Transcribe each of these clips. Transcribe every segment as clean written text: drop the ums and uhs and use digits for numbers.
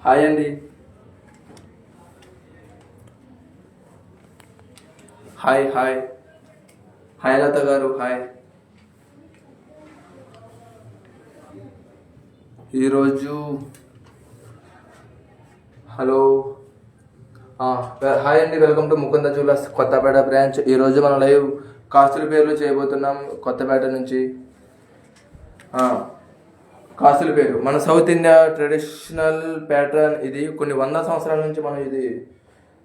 Hi అండి. Hi hi hi లత గారు hi. ఈరోజు హలో హాయ్ అండి, welcome to Mukunda jewellers Kothapet branch. ఈరోజు మనం లైవ్ కాసుల పేర్లు చేయబోతున్నాం కొత్తపేట నుంచి. కాసుల పేరు మన సౌత్ ఇండియా ట్రెడిషనల్ ప్యాటర్న్. ఇది కొన్ని 100 సంవత్సరాల నుంచి మనం ఇది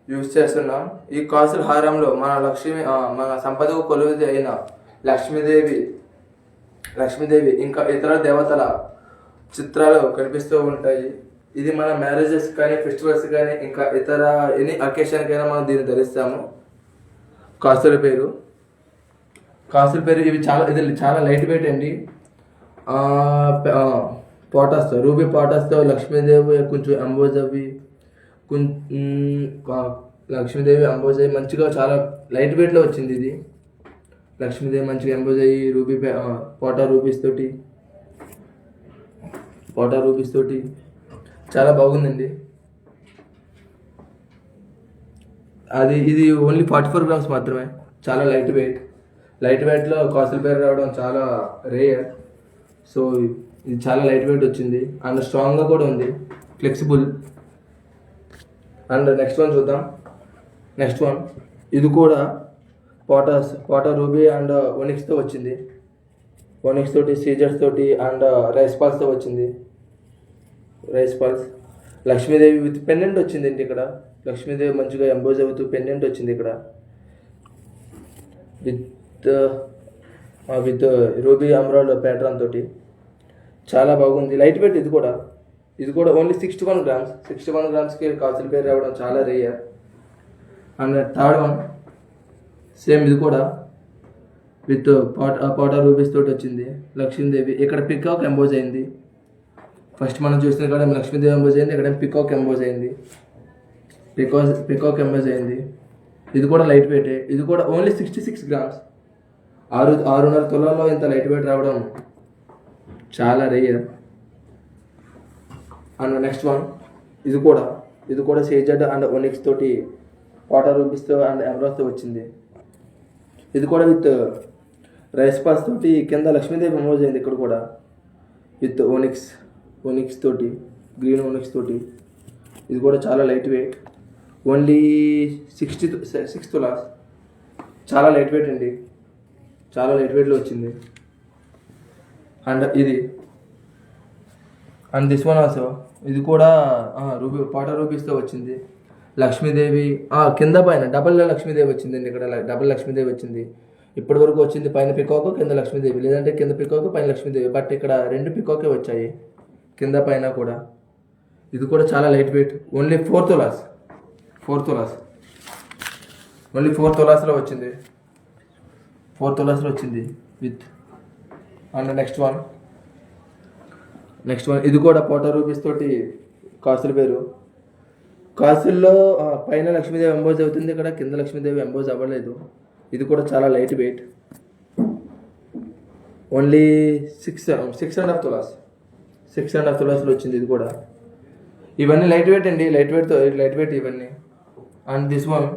యూజ్ చేస్తున్నాం. ఈ కాసుల హారంలో మన సంపదకు కొలువుది అయిన లక్ష్మీదేవి ఇంకా ఇతర దేవతల చిత్రాలు కనిపిస్తూ ఉంటాయి. ఇది మన మ్యారేజెస్ కానీ, ఫెస్టివల్స్ కానీ, ఇంకా ఇతర ఎనీ అకేషన్కైనా మనం దీన్ని ధరిస్తాము. కాసుల పేరు ఇది చాలా లైట్ వెయిట్ అండి. పాటస్తో రూబీ పాటస్తో లక్ష్మీదేవి కొంచెం ఎంబోజ్ అవి లక్ష్మీదేవి ఎంబోజ్ అయ్యి మంచిగా చాలా లైట్ వెయిట్లో వచ్చింది. ఇది లక్ష్మీదేవి మంచిగా ఎంబోజ్ అయ్యి రూబీ పాటా రూబీస్ తోటి చాలా బాగుందండి. ఇది ఓన్లీ 44 గ్రామ్స్ మాత్రమే. చాలా లైట్ వెయిట్లో కాసుల పేరు రావడం చాలా రేర్. సో ఇది చాలా లైట్ వెయిట్ వచ్చింది అండ్ స్ట్రాంగ్గా కూడా ఉంది, ఫ్లెక్సిబుల్. అండ్ నెక్స్ట్ వన్ చూద్దాం. ఇది కూడా పాటా రూబీ అండ్ ఒనిక్స్తో వచ్చింది. ఒనిక్స్ తోటి, సీజర్స్ తోటి అండ్ రైస్ పాల్స్తో వచ్చింది. లక్ష్మీదేవి విత్ పెండెంట్ వచ్చింది అండి. ఇక్కడ లక్ష్మీదేవి మంచిగా ఎంబోజ్ అవుతూ పెండెంట్ వచ్చింది ఇక్కడ విత్ రూబీ అమ్రాల్ ప్యాటర్న్ తోటి చాలా బాగుంది. Light weight. ఇది కూడా ఓన్లీ 61 గ్రామ్స్కి కాసుల పేరు రావడం చాలా rare. And third one same. ఇది కూడా విత్ పాటా రూబీస్ తోటి వచ్చింది. లక్ష్మీదేవి ఇక్కడ పికాక్ ఎంబోజ్ అయింది. ఫస్ట్ మనం చూసిన ఇక్కడ లక్ష్మీదేవి ఎంబోజ్ అయింది, ఇక్కడ పికాక్ ఎంబోజ్ అయింది. ఇది కూడా లైట్ వెయిటే. ఇది కూడా ఓన్లీ 66 గ్రామ్స్. 6.5 తులాల్లో ఇంత లైట్ వెయిట్ రావడం చాలా రేయర్. And next one. ఇది కూడా సీజెడ్ అండ్ ఒనిక్స్ తోటి, పాటా రూబీస్తో అండ్ ఎమరాల్స్తో వచ్చింది. ఇది కూడా విత్ రైస్ పాస్ తోటి కింద లక్ష్మీదేవి ఎంబోజ్ అయింది. ఇక్కడ కూడా విత్ ఒనిక్స్ తోటి, గ్రీన్ ఒనిక్స్ తోటి. ఇది కూడా చాలా లైట్ వెయిట్. ఓన్లీ 6 తులాస్. చాలా లైట్ వెయిట్ అండి. చాలా లైట్ వెయిట్లో వచ్చింది. And this one also. ఇది కూడా పాటా రూబీస్తో వచ్చింది. లక్ష్మీదేవి కింద పైన డబల్ లక్ష్మీదేవి వచ్చిందండి. ఇక్కడ డబల్ లక్ష్మీదేవి వచ్చింది. ఇప్పటి వరకు వచ్చింది పైన పికాకు, కింద లక్ష్మీదేవి, లేదంటే కింద పికాకు, పైన లక్ష్మీదేవి. బట్ ఇక్కడ 2 పికాకే వచ్చాయి, కింద పైన కూడా. ఇది కూడా చాలా light weight. Only 4 tolas. Only 4 తులాస్లో వచ్చింది. 4 తులాస్లో వచ్చింది విత్. And next one. ఇది కూడా పాటా రూబీస్ తోటి కాసుల పేరు. కాసుల్లో పైన లక్ష్మీదేవి ఎంబోజ్ అవుతుంది, ఇక్కడ కింద లక్ష్మీదేవి ఎంబోజ్ అవ్వలేదు. ఇది కూడా చాలా లైట్ వెయిట్. ఓన్లీ 6.5 తులాస్. 6.5 తులాస్లో వచ్చింది. ఇది కూడా ఇవన్నీ లైట్ వెయిట్ అండి. లైట్ వెయిట్ ఇవన్నీ. And this one.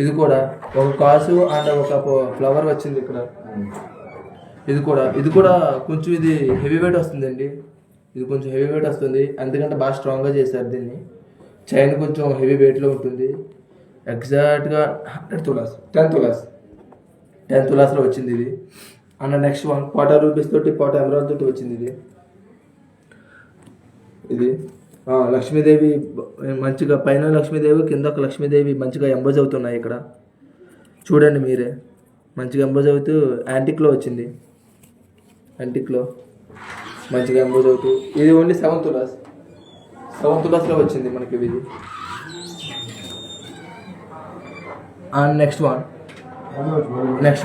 ఇది కూడా ఒక కాసు అండ్ ఒక ఫ్లవర్ వచ్చింది ఇక్కడ. ఇది కూడా కొంచెం ఇది హెవీ వెయిట్ వస్తుందండి. ఇది కొంచెం హెవీ వెయిట్ వస్తుంది, ఎందుకంటే బాగా స్ట్రాంగ్గా చేశారు దీన్ని. చైన్ కొంచెం హెవీ వెయిట్లో ఉంటుంది. ఎగ్జాక్ట్గా 10 తులాస్లో వచ్చింది ఇది. And next one. పాటా రూబీస్ తోటి, పాటా ఎమరాల్డ్ తోటి వచ్చింది ఇది. లక్ష్మీదేవి మంచిగా పైన లక్ష్మీదేవి, కింద ఒక లక్ష్మీదేవి మంచిగా ఎంబోజ్ అవుతున్నాయి. ఇక్కడ చూడండి మీరే, మంచిగా ఎంబోజ్ అవుతూ యాంటిక్లో వచ్చింది. మంచిగా ఎంబోజ్ అవుతూ. ఇది ఓన్లీ 7 తులాస్లో వచ్చింది మనకి ఇది. అండ్ నెక్స్ట్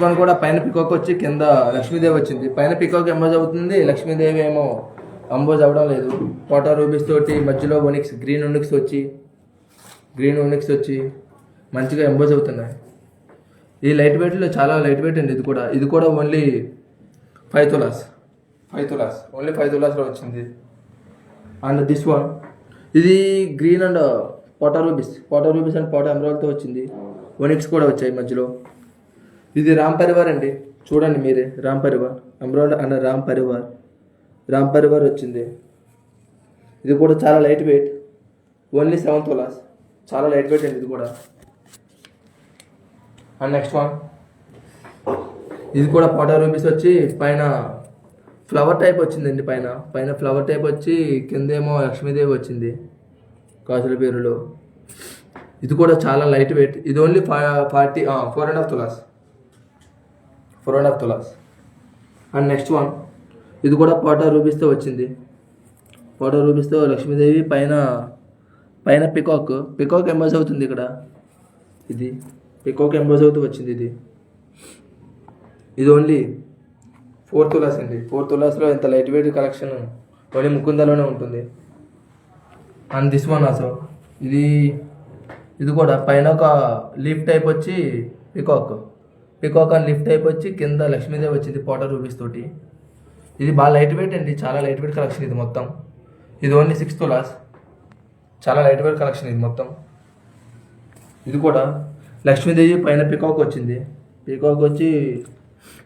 వన్ కూడా పైన పికాక్ వచ్చి కింద లక్ష్మీదేవి వచ్చింది. పైన పికాక్ ఎంబోజ్ అవుతుంది, లక్ష్మీదేవి ఏమో ఎంబోజ్ అవ్వడం లేదు. పాటా రూబీస్ తోటి మధ్యలో గ్రీన్ ఒనిక్స్ వచ్చి మంచిగా ఎంబోజ్ అవుతున్నాయి. ఈ లైట్ వెయిట్లో చాలా లైట్ వెయిట్ అండి. ఇది కూడా ఓన్లీ 5 తులాస్. ఓన్లీ 5 తులాస్లో వచ్చింది. And this one. ఇది గ్రీన్ అండ్ పోటా రూబీస్ అండ్ పోటా ఎమరాల్డ్తో వచ్చింది. ఒనిక్స్ కూడా వచ్చాయి మధ్యలో. ఇది రామ్ పరివార్ అండి, చూడండి మీరే. రామ్ పరివార్ ఎమరాల్డ్ అండ్ రామ్ పరివార్ వచ్చింది. ఇది కూడా చాలా లైట్ వెయిట్, ఓన్లీ 7 తులాస్. చాలా లైట్ వెయిట్ అండి ఇది కూడా. అండ్ నెక్స్ట్ వన్, ఇది కూడా పోటా రూబీస్ వచ్చి పైన ఫ్లవర్ టైప్ వచ్చిందండి. పైన ఫ్లవర్ టైప్ వచ్చి కిందేమో లక్ష్మీదేవి వచ్చింది కాసుల పేరులో. ఇది కూడా చాలా లైట్ వెయిట్. ఇది only 4.5 tolas. 4.5 tolas. And next one, ఇది కూడా పోటా రూబీస్తో వచ్చింది. పోటా రూబీస్తో లక్ష్మీదేవి పైన పికాక్ ఎంబోజ్ అవుతుంది ఇక్కడ. ఇది పికాక్ ఎంబోజ్ అవుతూ వచ్చింది. ఇది ఓన్లీ 4 తులాస్ అండి. 4 తులాస్లో ఇంత లైట్ వెయిట్ కలెక్షన్ ఓన్లీ ముకుందలోనే ఉంటుంది. అండ్ దిస్ వన్ ఆల్సో, ఇది కూడా పైన ఒక లీఫ్ టైప్ వచ్చి పికాక్ అండ్ లీఫ్ టైప్ వచ్చి కింద లక్ష్మీదేవి వచ్చింది పోటా రూబీస్ తోటి. ఇది బాగా లైట్ వెయిట్ అండి, చాలా లైట్ వెయిట్ కలెక్షన్ ఇది మొత్తం. ఇది ఓన్లీ 6 తులాస్. చాలా లైట్ వెయిట్ కలెక్షన్ ఇది మొత్తం. ఇది కూడా లక్ష్మీదేవి పైన పికాక్ వచ్చింది. పికాక్ వచ్చి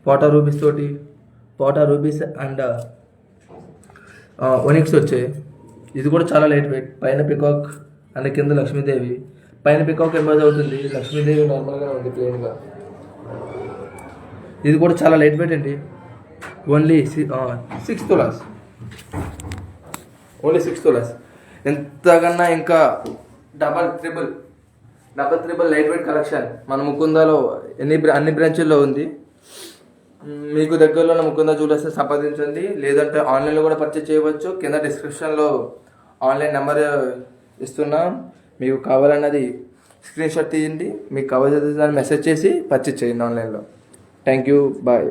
పోటా రూబీస్ అండ్ ఒనిక్స్ వచ్చాయి. ఇది కూడా చాలా లైట్ వెయిట్. పైన పికాక్ అండ్ కింద లక్ష్మీదేవి. పైన పికాక్ ఎంబోజ్ అవుతుంది, లక్ష్మీదేవి నార్మల్గా ఉంది ప్లెయిన్గా. ఇది కూడా చాలా లైట్ వెయిట్ అండి, ఓన్లీ 6 తులాస్. ఓన్లీ 6 తులాస్. ఎంతకన్నా ఇంకా double triple light weight collection మన ముకుందాలో అన్ని బ్రాంచుల్లో ఉంది. మీకు దగ్గరలో ఉన్న ముకుందా జ్యువెలర్స్ని సంప్రదించండి, లేదంటే ఆన్లైన్లో కూడా పర్చేజ్ చేయవచ్చు. కింద డిస్క్రిప్షన్లో ఆన్లైన్ నెంబర్ ఇస్తున్నాం. మీకు కావాలన్నది స్క్రీన్ షాట్ తీయండి, మీకు కావాల్సిన దాన్ని మెసేజ్ చేసి పర్చేజ్ చేయండి ఆన్లైన్లో. Thank you, bye.